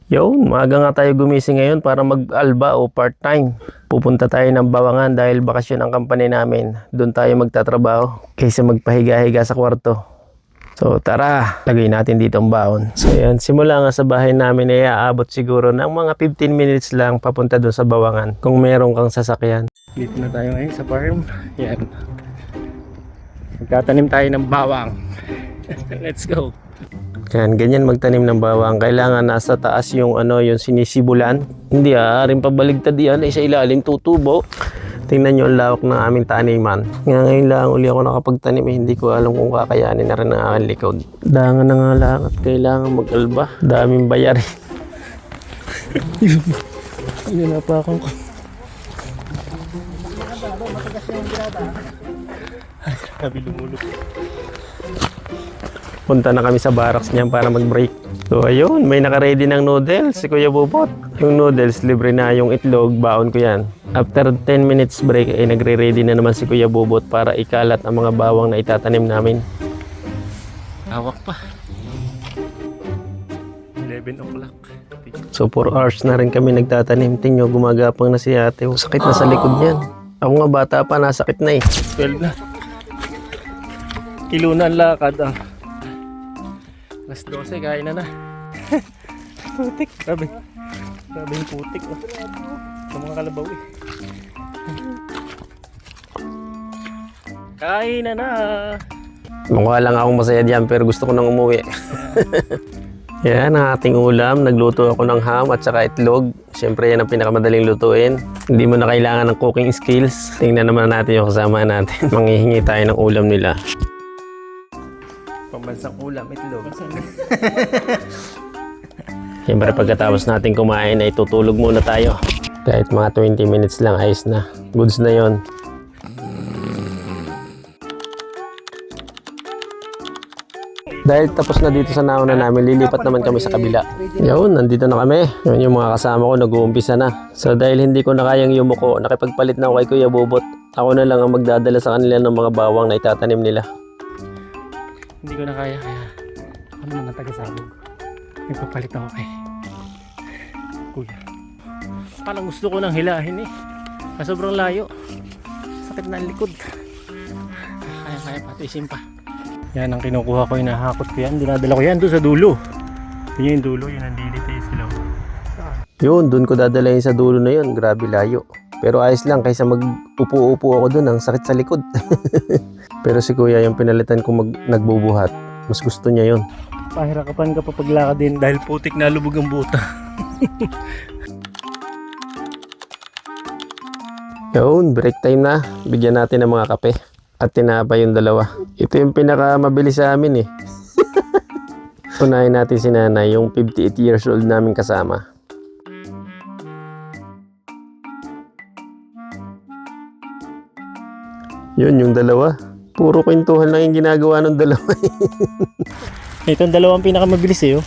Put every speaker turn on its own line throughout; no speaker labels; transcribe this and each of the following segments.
Yun, maaga nga tayo gumising ngayon para mag-alba o part-time. Pupunta tayo ng Bawangan dahil bakasyon ang company namin. Doon tayo magtatrabaho kaysa magpahiga-higa sa kwarto. So tara, lagay natin dito ang baon. So yan, simula nga sa bahay namin ay aabot siguro ng mga 15 minutes lang papunta doon sa Bawangan kung meron kang sasakyan. Dito na tayo ngayon sa farm. Yan. Magtatanim tayo ng bawang. Let's go. Yan, ganyan magtanim ng bawang. Kailangan nasa taas yung yung sinisibulan. Hindi aaring pabaligtad yan, sa ilalim tutubo. Tingnan nyo ang lawak ng aming taniman. Ngayon lang uli ako nakapagtanim, hindi ko alam kung kakayanin na rin ang aking likod. Dangan na nga lang at kailangan mag-alba. Daming bayarin. Yun na pa akong sabi lumulog. Punta na kami sa barracks niyan para mag-break. So ayun, may naka-ready ng noodles si Kuya Bubot. Yung noodles, libre na. Yung itlog, baon ko yan. After 10 minutes break, ay nagre-ready na naman si Kuya Bubot para ikalat ang mga bawang na itatanim namin. Hawak pa. 11 o'clock. So 4 hours na rin kami nagtatanim. Tingnan, gumagapang na si ate. Sakit na sa likod niyan. Ako nga bata pa, nasakit na eh. 12 na. Kilo na ang lakad ah. Alas 12, kain na. Putik. Grabe yung putik. Oh. Sa mga kalabaw eh. Kain na. Mukha lang akong masaya diyan pero gusto ko nang umuwi. Yan ang ating ulam. Nagluto ako ng ham at saka itlog. Siyempre yan ang pinakamadaling lutuin. Hindi mo na kailangan ng cooking skills. Tingnan naman natin yung kasama natin. Manghihingi tayo ng ulam nila. Pambansang ulam, itlog. Siyempre pagkatapos natin kumain ay tutulog muna tayo. Kahit mga 20 minutes lang, ayos na. Goods na yon. Dahil tapos na dito sa nauna namin, lilipat naman kami sa kabila. Yun, nandito na kami. Yun yung mga kasama ko, nag-uumpisa na. So dahil hindi ko na kayang yumuko, nakipagpalit na ako kay Kuya Bubot. Ako na lang ang magdadala sa kanila ng mga bawang na itatanim nila. Hindi ko na kaya ako naman ang taga-sabog. Nagpapalit ako kay Kuya. Parang gusto ko nang hilahin eh. Sobrang layo. Sakit na ang likod. Kaya patisin pa. Yan ang kinukuha ko, hinahakot ko yan. Dinadala ko yan doon sa dulo. Yun yung dulo, yun nandito yung silaw. Yun, doon ko dadala yun sa dulo na yun. Grabe layo. Pero ayos lang, kaysa mag-upo-upo ako doon, ang sakit sa likod. Pero si Kuya, yung pinalitan ko nagbubuhat, mas gusto niya yun. Pahirakapan ka pa paglakad din dahil putik na lubog ang buta. Yun, break time na. Bigyan natin ng mga kape. At tinapay yung dalawa. Ito yung pinakamabilis sa amin eh. Unahin natin si nanay, yung 58 years old namin kasama. Yun yung dalawa. Puro kwentuhan lang yung ginagawa ng dalawa. Itong dalawang pinakamabilis eh. Oh.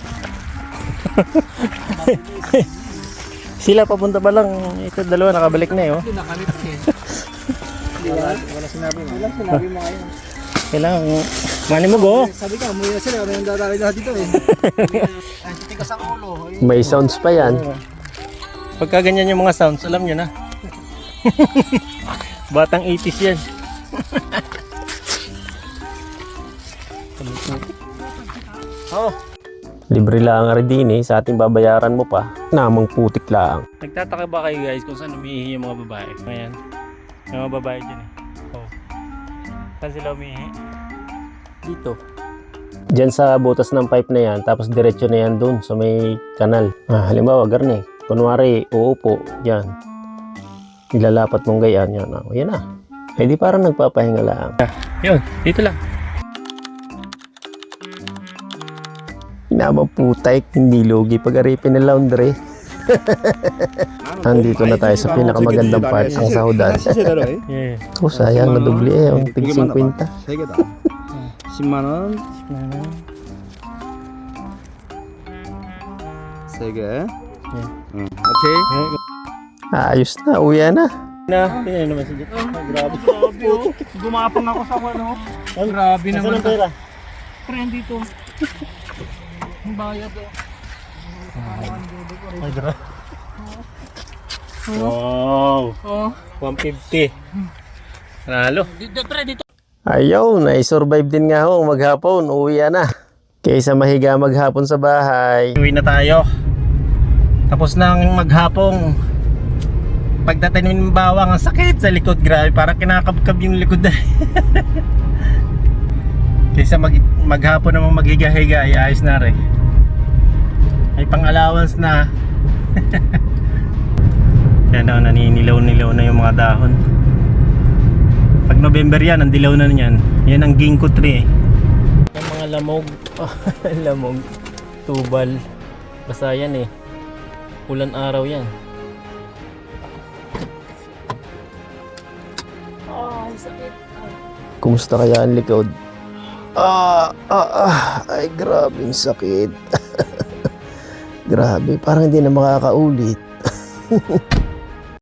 Sila papunta pa lang. Itong dalawa nakabalik na eh. Oh. Wala sinabi mo. Wala sinabi mo ngayon. Kailangan mani mo go. Sabi ka, umuwi na sila. May dadali lahat dito eh. Titigas ang ulo. May sounds pa yan. Pagka ganyan yung mga sounds, alam nyo na. Batang 80s yan. Oh. Libre lang ang rin sa ating babayaran mo pa. Namang putik lang. Nagtataka ba kayo guys kung saan umiihi yung mga babae? Ayan. Yung mga babae dyan eh. Oh. Saan sila umihi? Dito. Diyan sa butas ng pipe na yan. Tapos diretso na yan dun sa may kanal. Halimbawa, garne. Kunwari, uupo. Yan. Ilalapat mong gayaan. Yan. Yan na. Eh di parang nagpapahinga lang. Yun. Dito lang. Namaputay. Hindi lugi pag-aripin ng laundry. Andito na tayo sa pinakamagandang part, ang sahudan. Oh, sayang na dubli eh, ang tig 50.
10만 원. 3개. 오케이.
Ayos na, uya na.
Tingnan naman siya. Grabe. Gumapang ako sa ano. Grabe naman. Saan ang pera? Friend dito. Ang bayad oh. Ay, grabe. Wow.
Oh.
150. Nalo.
Dito, pre, dito.
Ayaw, na-survive din nga ho maghapon. Uwi na. Kaysa mahiga maghapon sa bahay.
Uwi na tayo. Tapos nang maghapong pagtatanim ng bawang, ang sakit sa likod. Grabe, parang kinakabkab yung likod na. Kaysa maghapon namang maghiga-higa, ay ayos na rin. Ay pang-allowance na. Yan na, naninilaw-nilaw na yung mga dahon. Pag November yan, ang dilaw na niyan. Yan ang ginkgo tree. Ang mga lamog. Lamog. Tubal. Basta yan eh. Ulan araw yan.
Ay, sakit.
Kumusta kaya ang likod? Ay grabing sakit. Grabe, parang hindi na makakaulit.